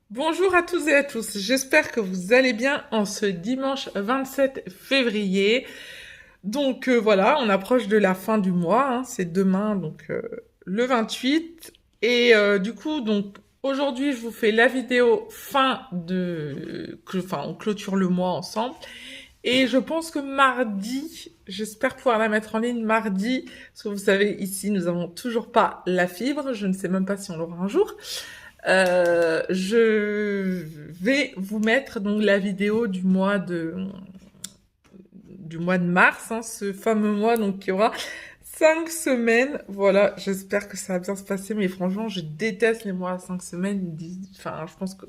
Bonjour à tous et à tous, j'espère que vous allez bien en ce dimanche 27 février. Donc voilà, on approche de la fin du mois, hein, c'est demain, donc le 28. Et du coup, donc aujourd'hui, je vous fais la vidéo on clôture le mois ensemble. Et je pense que mardi, j'espère pouvoir la mettre en ligne mardi, parce que vous savez, ici, nous avons toujours pas la fibre, je ne sais même pas si on l'aura un jour. Je vais vous mettre donc la vidéo du mois de mars, hein, ce fameux mois donc qui aura 5 semaines. Voilà, j'espère que ça va bien se passer, mais franchement, je déteste les mois à 5 semaines. Enfin, je pense que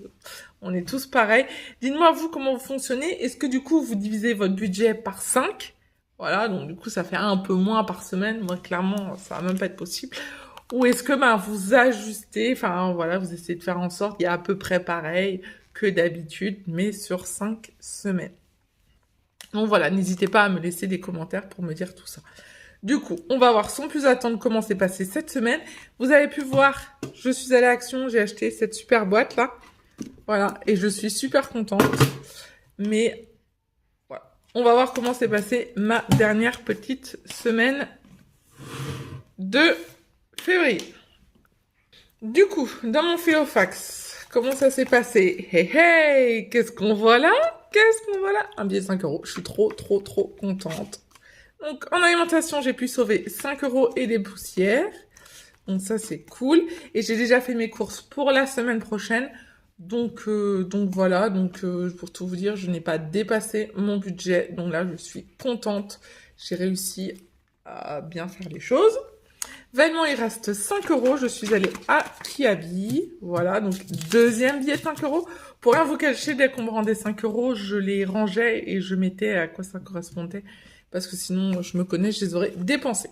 on est tous pareils. Dites-moi vous comment vous fonctionnez. Est-ce que du coup vous divisez votre budget par 5? Voilà, donc du coup ça fait un peu moins par semaine. Moi, clairement, ça va même pas être possible. Ou est-ce que vous ajustez, enfin voilà, vous essayez de faire en sorte qu'il y a à peu près pareil que d'habitude, mais sur 5 semaines. Donc voilà, n'hésitez pas à me laisser des commentaires pour me dire tout ça. Du coup, on va voir sans plus attendre comment s'est passé cette semaine. Vous avez pu voir, je suis allée à Action, j'ai acheté cette super boîte là. Voilà, et je suis super contente. Mais voilà, on va voir comment s'est passée ma dernière petite semaine de février. Du coup, dans mon Filofax, comment ça s'est passé? Hey hey, qu'est-ce qu'on voit là? Qu'est-ce qu'on voit là? Un billet de 5 euros. Je suis trop contente. Donc, en alimentation, j'ai pu sauver 5 euros et des poussières. Donc ça, c'est cool. Et j'ai déjà fait mes courses pour la semaine prochaine. Donc voilà. Donc, pour tout vous dire, je n'ai pas dépassé mon budget. Donc là, je suis contente. J'ai réussi à bien faire les choses. Vêtements, il reste 5 euros. Je suis allée à Kiabi. Voilà, donc deuxième billet de 5 euros. Pour rien vous cacher, dès qu'on me rendait 5 euros, je les rangeais et je mettais à quoi ça correspondait. Parce que sinon, je me connais, je les aurais dépensés.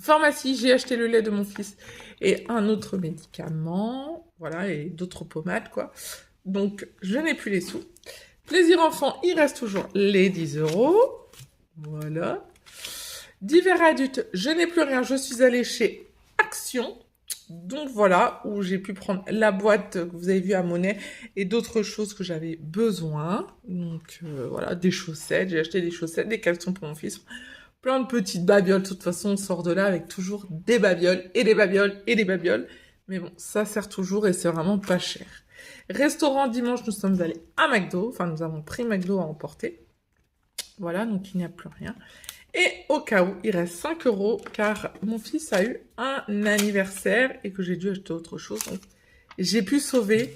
Pharmacie, j'ai acheté le lait de mon fils et un autre médicament. Voilà, et d'autres pommades, quoi. Donc, je n'ai plus les sous. Plaisir enfant, il reste toujours les 10 euros. Voilà. Divers adultes, je n'ai plus rien. Je suis allée chez Action. Donc voilà, où j'ai pu prendre la boîte que vous avez vue à Monnaie et d'autres choses que j'avais besoin. Donc voilà, des chaussettes. J'ai acheté des chaussettes, des caleçons pour mon fils. Plein de petites babioles. De toute façon, on sort de là avec toujours des babioles et des babioles et des babioles. Mais bon, ça sert toujours et c'est vraiment pas cher. Restaurant dimanche, nous sommes allés à McDo. Enfin, nous avons pris McDo à emporter. Voilà, donc il n'y a plus rien. Et au cas où, il reste 5 euros car mon fils a eu un anniversaire et que j'ai dû acheter autre chose. Donc, j'ai pu sauver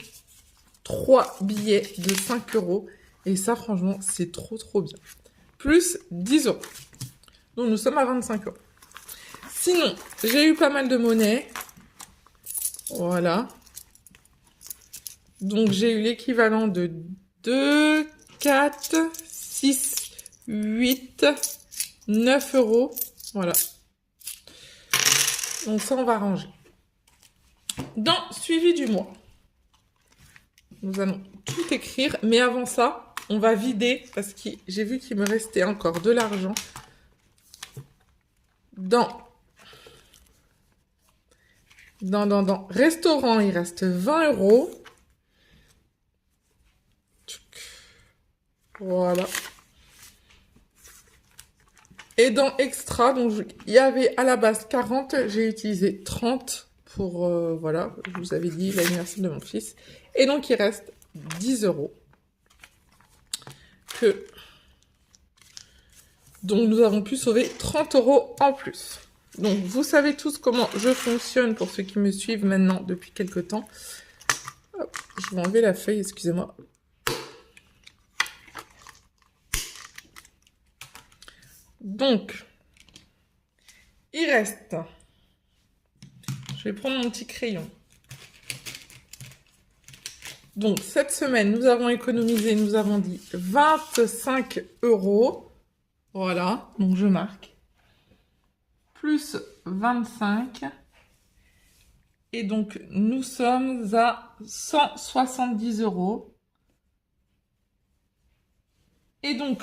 3 billets de 5 euros. Et ça, franchement, c'est trop bien. Plus 10 euros. Donc, nous sommes à 25 euros. Sinon, j'ai eu pas mal de monnaie. Voilà. Donc, j'ai eu l'équivalent de 2, 4, 6, 8... 9 euros, voilà. Donc ça, on va ranger. Dans suivi du mois, nous allons tout écrire. Mais avant ça, on va vider parce que j'ai vu qu'il me restait encore de l'argent dans restaurant. Il reste 20 euros. Voilà. Et dans extra, donc il y avait à la base 40, j'ai utilisé 30 pour, voilà, je vous avais dit l'anniversaire de mon fils. Et donc il reste 10 euros. Donc nous avons pu sauver 30 euros en plus. Donc vous savez tous comment je fonctionne pour ceux qui me suivent maintenant depuis quelques temps. Hop, je vais enlever la feuille, excusez-moi. Donc, il reste, je vais prendre mon petit crayon. Donc, cette semaine, nous avons économisé, nous avons dit 25 euros. Voilà, donc je marque. Plus 25. Et donc, nous sommes à 170 euros. Et donc,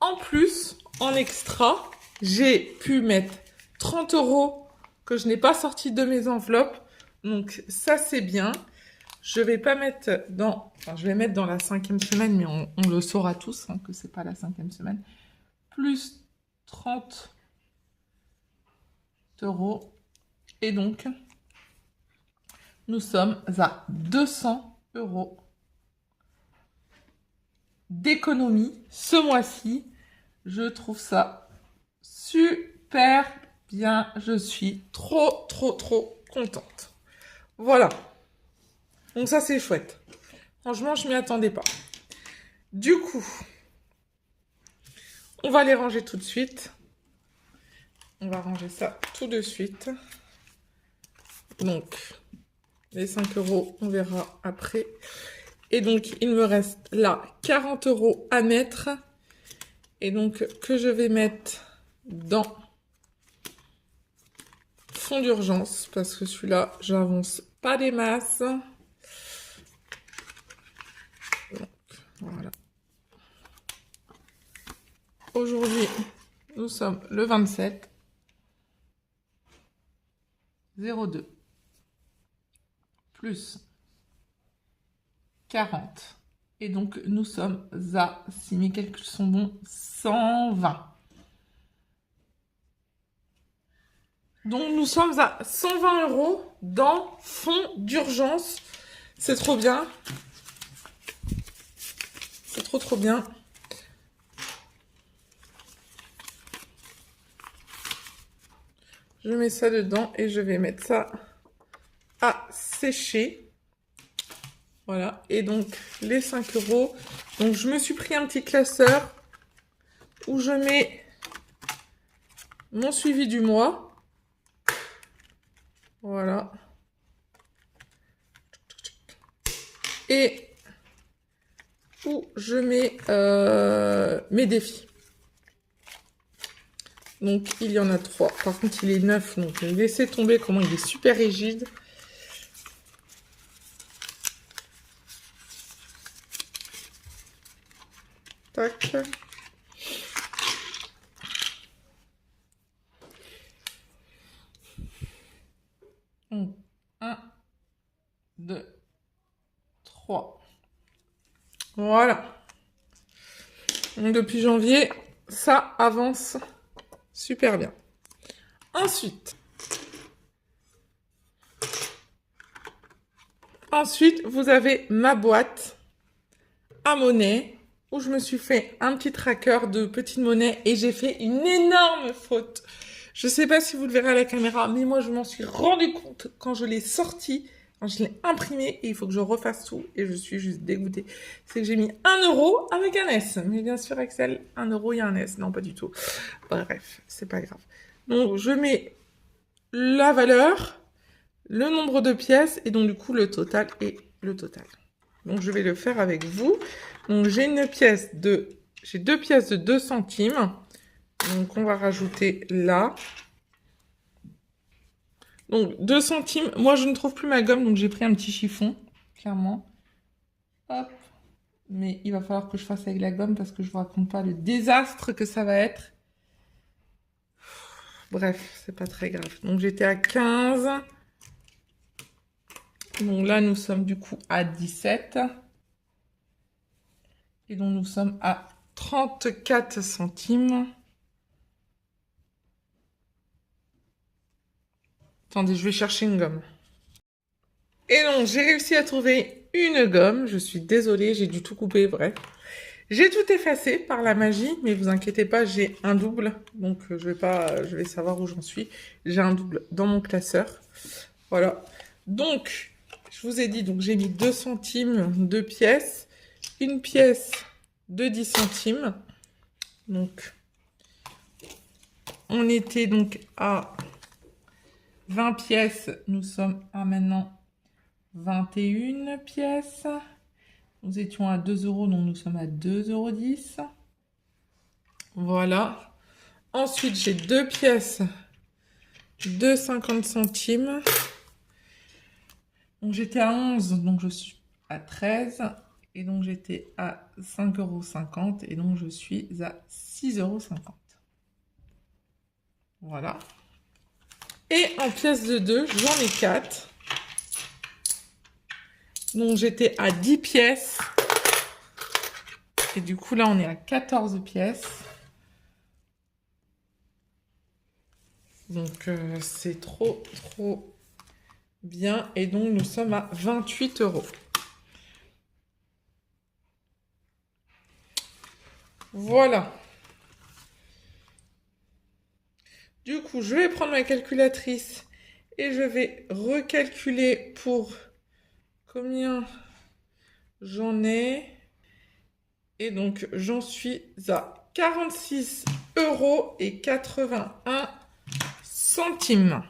en plus, en extra, j'ai pu mettre 30 € que je n'ai pas sorti de mes enveloppes. Donc, ça, c'est bien. Je vais pas mettre dans... Enfin, je vais mettre dans la 5e semaine, mais on le saura tous, hein, que c'est pas la 5e semaine. Plus 30 €. Et donc, nous sommes à 200 € d'économie ce mois-ci. Je trouve ça super bien. Je suis trop contente. Voilà. Donc ça, c'est chouette. Franchement, je m'y attendais pas. Du coup, on va les ranger tout de suite. On va ranger ça tout de suite. Donc, les 5 €, on verra après. Et donc, il me reste là 40 € à mettre. Et donc, que je vais mettre dans fonds d'urgence. Parce que celui-là, j'avance pas des masses. Donc, voilà. Aujourd'hui, nous sommes le 27 02 plus 40. Et donc, nous sommes à, si mes calculs sont bons, 120. Donc, nous sommes à 120 € dans fonds d'urgence. C'est trop bien. C'est trop bien. Je mets ça dedans et je vais mettre ça à sécher. Voilà. Et donc, les 5 €. Donc, je me suis pris un petit classeur où je mets mon suivi du mois. Voilà. Et où je mets mes défis. Donc, il y en a 3. Par contre, il est 9. Donc, laissez tomber comment il est super rigide. Tac. Donc, 1, 2, 3. Voilà. Donc, depuis janvier, ça avance super bien. Ensuite, vous avez ma boîte à monnaie où je me suis fait un petit tracker de petites monnaies et j'ai fait une énorme faute. Je sais pas si vous le verrez à la caméra, mais moi, je m'en suis rendu compte quand je l'ai sorti, quand je l'ai imprimé, et il faut que je refasse tout, et je suis juste dégoûtée. C'est que j'ai mis 1 € avec un S. Mais bien sûr, Excel, 1 €, il y a un S. Non, pas du tout. Bref, c'est pas grave. Donc, je mets la valeur, le nombre de pièces, et donc, du coup, le total et le total. Donc, je vais le faire avec vous. Donc, j'ai deux pièces de 2 centimes. Donc, on va rajouter là. Donc, 2 centimes. Moi, je ne trouve plus ma gomme, donc j'ai pris un petit chiffon, clairement. Hop. Mais il va falloir que je fasse avec la gomme parce que je vous raconte pas le désastre que ça va être. Bref, c'est pas très grave. Donc, j'étais à 15. Donc là, nous sommes du coup à 17. Et donc, nous sommes à 34 centimes. Attendez, je vais chercher une gomme. Et donc, j'ai réussi à trouver une gomme. Je suis désolée, j'ai dû tout couper, bref. J'ai tout effacé par la magie, mais vous inquiétez pas, j'ai un double. Donc, je vais savoir où j'en suis. J'ai un double dans mon classeur. Voilà. Donc, je vous ai dit, donc j'ai mis 2 centimes, 2 pièces. Une pièce de 10 centimes. Donc, on était donc à 20 pièces. Nous sommes à maintenant 21 pièces. Nous étions à 2 €, donc nous sommes à 2,10 €. Voilà. Ensuite, j'ai 2 pièces de 50 centimes. Donc, j'étais à 11, donc je suis à 13. Et donc, j'étais à 5,50 € et donc je suis à 6,50 €. Voilà. Et en pièces de 2, j'en ai 4. Donc, j'étais à 10 pièces. Et du coup, là, on est à 14 pièces. Donc, c'est trop, trop bien. Et donc, nous sommes à 28 €. Voilà. Du coup, je vais prendre ma calculatrice et je vais recalculer pour combien j'en ai. Et donc, j'en suis à 46,81 €.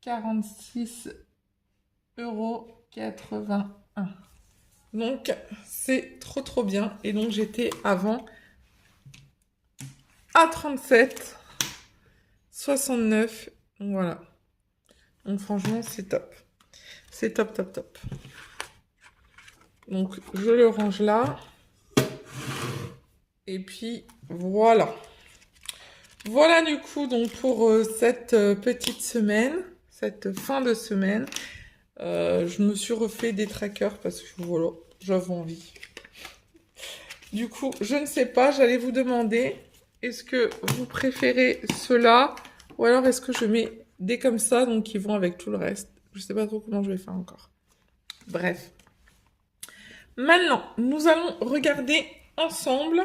46,81 €. Donc, c'est trop trop bien. Et donc, j'étais avant à 37,69 €. Donc, voilà. Donc, franchement, c'est top. C'est top, top, top. Donc, je le range là. Et puis, voilà. Voilà, du coup, donc pour cette petite semaine, cette fin de semaine. Je me suis refait des trackers parce que, voilà, j'avais envie. Du coup, je ne sais pas, j'allais vous demander, est-ce que vous préférez ceux-là ou alors est-ce que je mets des comme ça, donc qui vont avec tout le reste. Je sais pas trop comment je vais faire encore. Bref. Maintenant, nous allons regarder ensemble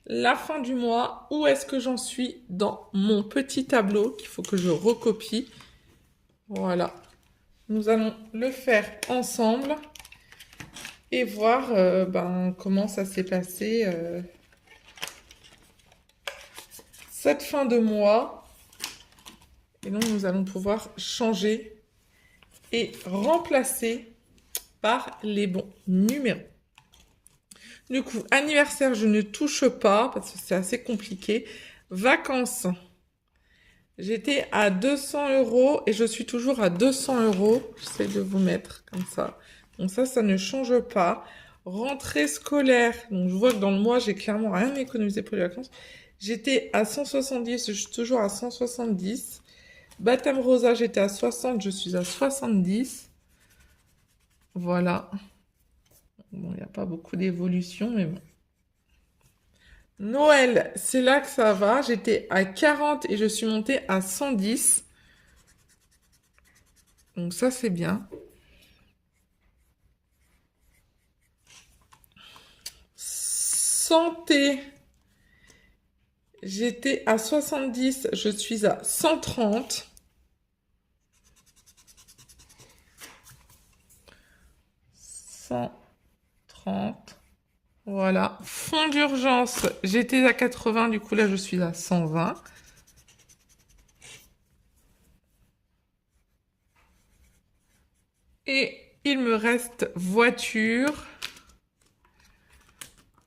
la fin du mois. Où est-ce que j'en suis dans mon petit tableau qu'il faut que je recopie. Voilà. Nous allons le faire ensemble et voir comment ça s'est passé cette fin de mois. Et donc, nous allons pouvoir changer et remplacer par les bons numéros. Du coup, anniversaire, je ne touche pas parce que c'est assez compliqué. Vacances, j'étais à 200 € et je suis toujours à 200 €. J'essaie de vous mettre comme ça. Donc ça ne change pas. Rentrée scolaire, donc je vois que dans le mois, j'ai clairement rien économisé pour les vacances. J'étais à 170, je suis toujours à 170. Baptême rosa, j'étais à 60, je suis à 70. Voilà. Bon, il n'y a pas beaucoup d'évolution, mais bon. Noël, c'est là que ça va. J'étais à 40 et je suis montée à 110. Donc ça, c'est bien. Santé, j'étais à 70, je suis à 130. Voilà. Fonds d'urgence, j'étais à 80, du coup là je suis à 120. Et il me reste voiture.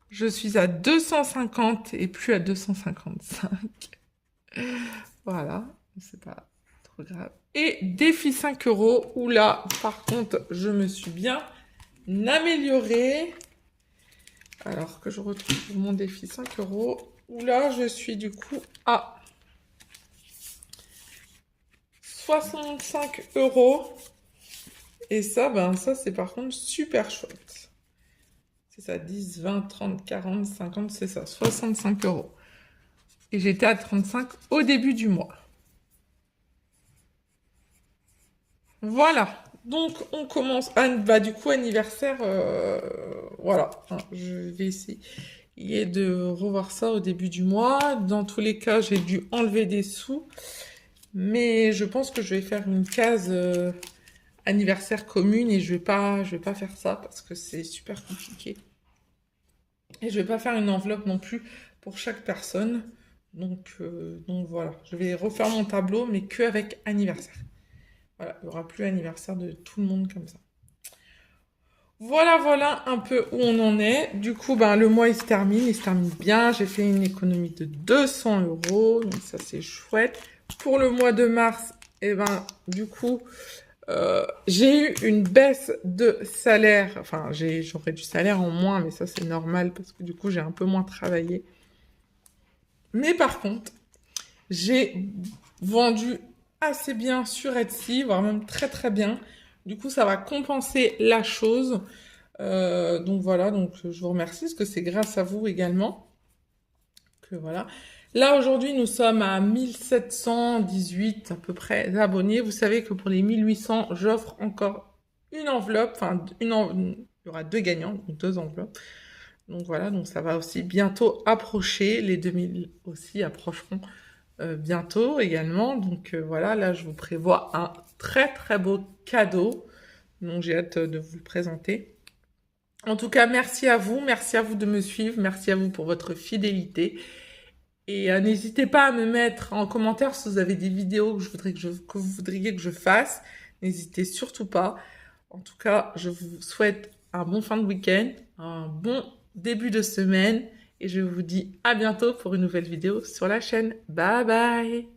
Je suis à 250 et plus à 255. Voilà, c'est pas trop grave. Et défi 5 €, où là, par contre, je me suis bien améliorée. Alors que je retrouve mon défi 5 €, où là, je suis du coup à 65 €. Et ça, ça, c'est par contre super chouette. C'est ça, 10, 20, 30, 40, 50, c'est ça, 65 €. Et j'étais à 35 au début du mois. Voilà. Donc, on commence. Du coup, anniversaire, voilà. Je vais essayer de revoir ça au début du mois. Dans tous les cas, j'ai dû enlever des sous. Mais je pense que je vais faire une case anniversaire commune et je vais pas faire ça parce que c'est super compliqué. Et je vais pas faire une enveloppe non plus pour chaque personne. Donc voilà. Je vais refaire mon tableau, mais que avec anniversaire. Voilà, il n'y aura plus anniversaire de tout le monde comme ça. Voilà un peu où on en est. Du coup, le mois, il se termine bien. J'ai fait une économie de 200 €, donc ça, c'est chouette. Pour le mois de mars, du coup, J'ai eu une baisse de salaire, enfin j'aurais du salaire en moins, mais ça c'est normal parce que du coup j'ai un peu moins travaillé. Mais par contre, j'ai vendu assez bien sur Etsy, voire même très très bien. Du coup, ça va compenser la chose. Donc voilà, donc je vous remercie parce que c'est grâce à vous également que voilà. Là aujourd'hui, nous sommes à 1718 à peu près abonnés. Vous savez que pour les 1800, j'offre encore une enveloppe, enfin il y aura deux gagnants, donc deux enveloppes. Donc voilà, donc ça va aussi bientôt approcher. Les 2000 aussi approcheront bientôt également. Donc voilà, là je vous prévois un très très beau cadeau. Donc j'ai hâte de vous le présenter. En tout cas, merci à vous de me suivre, merci à vous pour votre fidélité. Et n'hésitez pas à me mettre en commentaire si vous avez des vidéos que vous voudriez que je fasse. N'hésitez surtout pas. En tout cas, je vous souhaite un bon fin de week-end, un bon début de semaine et je vous dis à bientôt pour une nouvelle vidéo sur la chaîne. Bye bye!